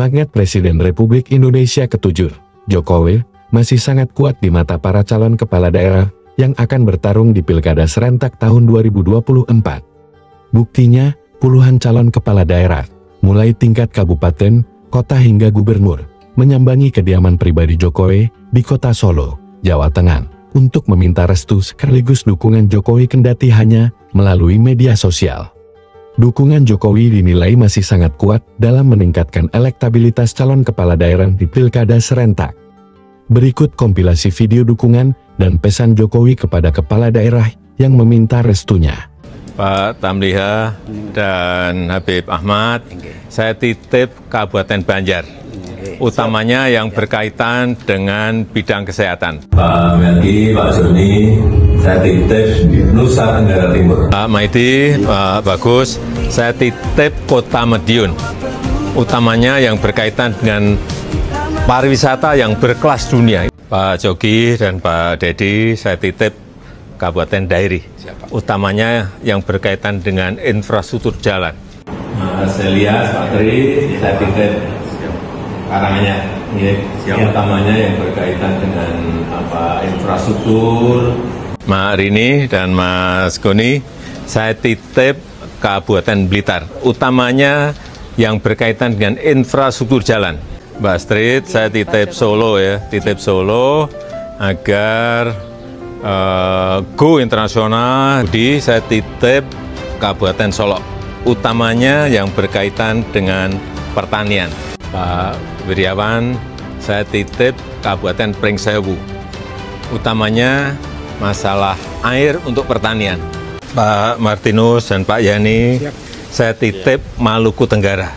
Semangat Presiden Republik Indonesia ke-7, Jokowi, masih sangat kuat di mata para calon kepala daerah yang akan bertarung di Pilkada serentak tahun 2024. Buktinya, puluhan calon kepala daerah, mulai tingkat kabupaten, kota hingga gubernur, menyambangi kediaman pribadi Jokowi di kota Solo, Jawa Tengah, untuk meminta restu sekaligus dukungan Jokowi kendati hanya melalui media sosial. Dukungan Jokowi dinilai masih sangat kuat dalam meningkatkan elektabilitas calon kepala daerah di Pilkada serentak. Berikut kompilasi video dukungan dan pesan Jokowi kepada kepala daerah yang meminta restunya. Pak Tamliha dan Habib Ahmad, saya titip Kabupaten Banjar, utamanya yang berkaitan dengan bidang kesehatan. Pak Melki, Pak Joni, saya titip Nusa Tenggara Timur. Pak Maidi, Pak Bagus, saya titip Kota Madiun, utamanya yang berkaitan dengan pariwisata yang berkelas dunia. Pak Jogi dan Pak Dedi, saya titip Kabupaten Dairi, utamanya yang berkaitan dengan infrastruktur jalan. Mas Elias, Pak Tri, saya titip Karanganyar, utamanya yang berkaitan dengan infrastruktur. Mbak Rini dan Mas Goni, saya titip Kabupaten Blitar, utamanya yang berkaitan dengan infrastruktur jalan. Mbak Astrid, saya titip Solo ya, titip Solo agar go internasional. Saya titip Kabupaten Solok, utamanya yang berkaitan dengan pertanian. Pak Wiryawan, saya titip Kabupaten Pringsewu, utamanya masalah air untuk pertanian. Pak Martinus dan Pak Yani, saya titip Maluku Tenggara,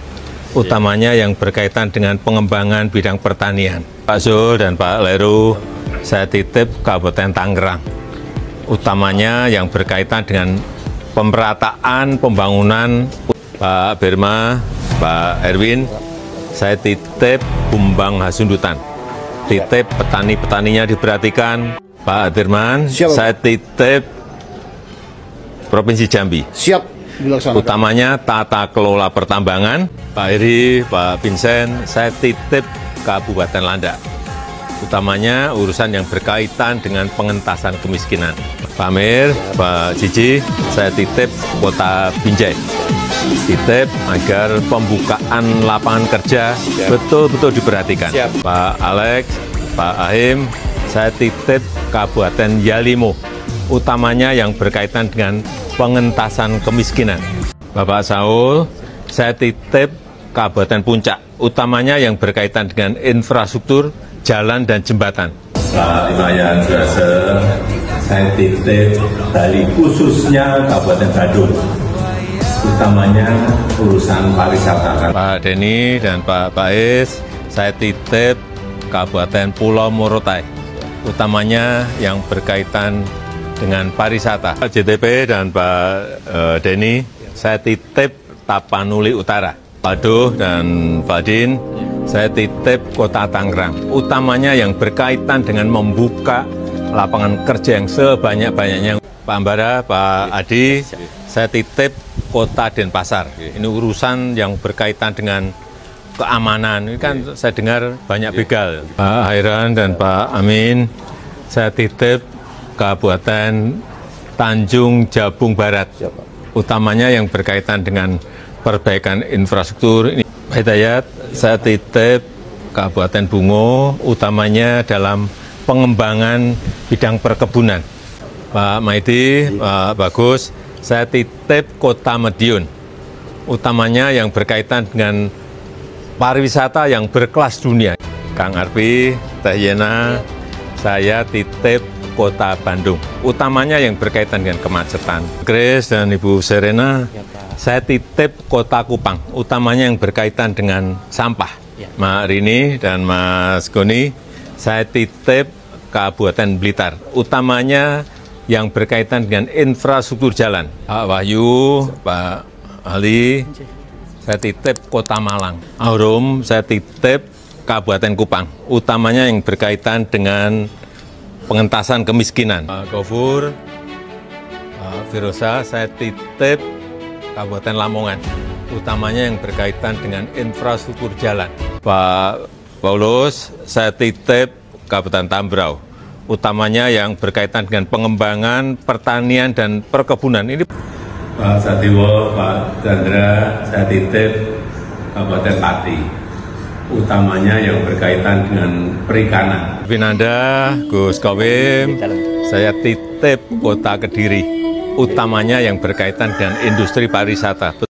utamanya yang berkaitan dengan pengembangan bidang pertanian. Pak Zul dan Pak Leru, saya titip Kabupaten Tangerang, utamanya yang berkaitan dengan pemerataan pembangunan. Pak Birma, Pak Erwin, saya titip Bumbang Hasundutan, titip petani-petaninya diperhatikan. Pak Dirman, saya titip Provinsi Jambi. Siap dilaksanakan. Utamanya tata kelola pertambangan. Pak Heri, Pak Vincent, saya titip Kabupaten Landak, utamanya urusan yang berkaitan dengan pengentasan kemiskinan. Pak Amir, Pak Cici, saya titip Kota Binjai, titip agar pembukaan lapangan kerja betul-betul diperhatikan. Pak Alex, Pak Ahim, saya titip Kabupaten Yalimo, utamanya yang berkaitan dengan pengentasan kemiskinan. Bapak Saul, saya titip Kabupaten Puncak, utamanya yang berkaitan dengan infrastruktur, jalan dan jembatan. Pak Imayan Jasa, saya titip Bali, khususnya Kabupaten Badung, utamanya urusan pariwisata. Pak Denny dan Pak Bais, saya titip Kabupaten Pulau Morotai, utamanya yang berkaitan dengan pariwisata. Pak JTP dan Pak Denny, saya titip Tapanuli Utara. Pak Duh dan Pak Din, saya titip Kota Tangerang, utamanya yang berkaitan dengan membuka lapangan kerja yang sebanyak-banyaknya. Pak Ambara, Pak Adi, saya titip Kota Denpasar. Ini urusan yang berkaitan dengan keamanan. Ini kan saya dengar banyak begal. Pak Hairan dan Pak Amin, saya titip Kabupaten Tanjung Jabung Barat, utamanya yang berkaitan dengan perbaikan infrastruktur. Pak Hidayat, saya titip Kabupaten Bungo, utamanya dalam pengembangan bidang perkebunan. Pak Maidi, Pak Bagus, saya titip Kota Madiun, utamanya yang berkaitan dengan pariwisata yang berkelas dunia. Kang Arfi, Teh Yena, saya titip Kota Bandung, utamanya yang berkaitan dengan kemacetan. Grace dan Ibu Serena, saya titip Kota Kupang, utamanya yang berkaitan dengan sampah. Mak Rini dan Mas Goni, saya titip Kabupaten Blitar, utamanya yang berkaitan dengan infrastruktur jalan. Pak Wahyu, Pak Ali, saya titip Kota Malang. Aurum, saya titip Kabupaten Kupang, utamanya yang berkaitan dengan pengentasan kemiskinan. Pak Gofur, Pak Firosa, saya titip Kabupaten Lamongan, utamanya yang berkaitan dengan infrastruktur jalan. Pak Paulus, saya titip Kabupaten Tambrau, utamanya yang berkaitan dengan pengembangan pertanian dan perkebunan. Ini Pak Sadiwo, Pak Chandra, saya titip Kabupaten Pati, utamanya yang berkaitan dengan perikanan. Vinanda, Gus Kowim, saya titip Kota Kediri, utamanya yang berkaitan dengan industri pariwisata.